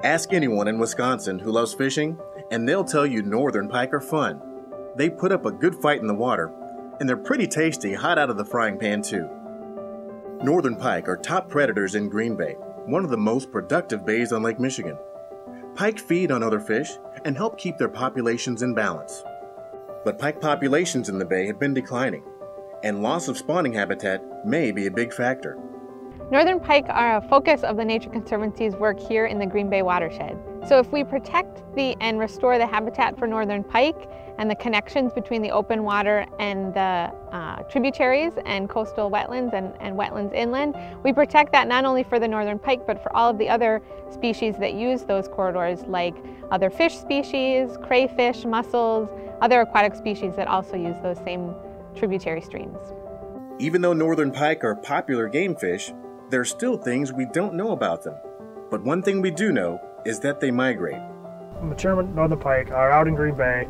Ask anyone in Wisconsin who loves fishing, and they'll tell you northern pike are fun. They put up a good fight in the water, and they're pretty tasty hot out of the frying pan too. Northern pike are top predators in Green Bay, one of the most productive bays on Lake Michigan. Pike feed on other fish and help keep their populations in balance. But pike populations in the bay have been declining, and loss of spawning habitat may be a big factor. Northern pike are a focus of the Nature Conservancy's work here in the Green Bay watershed. So if we protect and restore the habitat for northern pike and the connections between the open water and the tributaries and coastal wetlands and wetlands inland, we protect that not only for the northern pike but for all of the other species that use those corridors, like other fish species, crayfish, mussels, other aquatic species that also use those same tributary streams. Even though northern pike are popular game fish, there are still things we don't know about them. But one thing we do know is that they migrate. Mature northern pike are out in Green Bay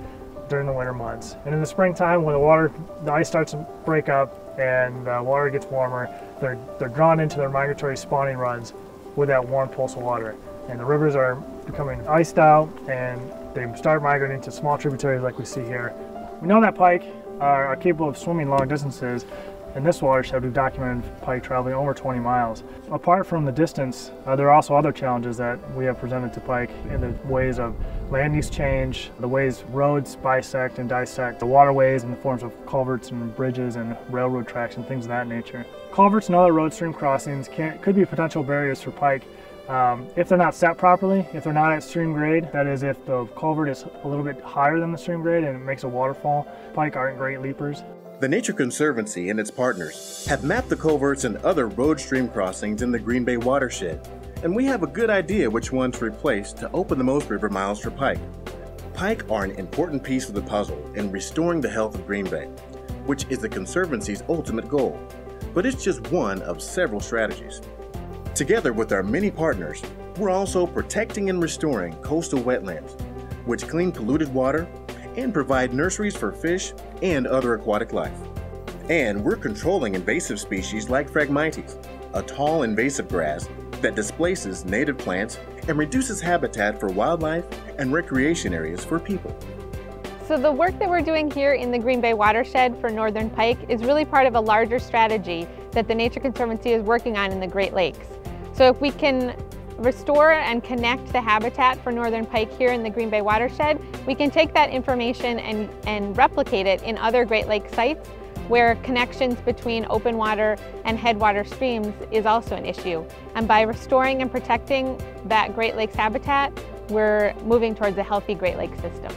during the winter months. And in the springtime, when the ice starts to break up and the water gets warmer, they're drawn into their migratory spawning runs with that warm pulse of water. And the rivers are becoming iced out and they start migrating to small tributaries like we see here. We know that pike are capable of swimming long distances. In this watershed, we've documented pike traveling over 20 miles. Apart from the distance, there are also other challenges that we have presented to pike in the ways of land use change, the ways roads bisect and dissect the waterways in the forms of culverts and bridges and railroad tracks and things of that nature. Culverts and other road stream crossings could be potential barriers for pike if they're not set properly, if they're not at stream grade. That is, if the culvert is a little bit higher than the stream grade and it makes a waterfall. Pike aren't great leapers. The Nature Conservancy and its partners have mapped the culverts and other road stream crossings in the Green Bay watershed, and we have a good idea which one to replace to open the most river miles for pike. Pike are an important piece of the puzzle in restoring the health of Green Bay, which is the Conservancy's ultimate goal, but it's just one of several strategies. Together with our many partners, we're also protecting and restoring coastal wetlands, which clean polluted water and provide nurseries for fish and other aquatic life. And we're controlling invasive species like Phragmites, a tall invasive grass that displaces native plants and reduces habitat for wildlife and recreation areas for people. So the work that we're doing here in the Green Bay watershed for northern pike is really part of a larger strategy that the Nature Conservancy is working on in the Great Lakes. So if we can restore and connect the habitat for northern pike here in the Green Bay watershed, we can take that information and replicate it in other Great Lakes sites where connections between open water and headwater streams is also an issue. And by restoring and protecting that Great Lakes habitat, we're moving towards a healthy Great Lakes system.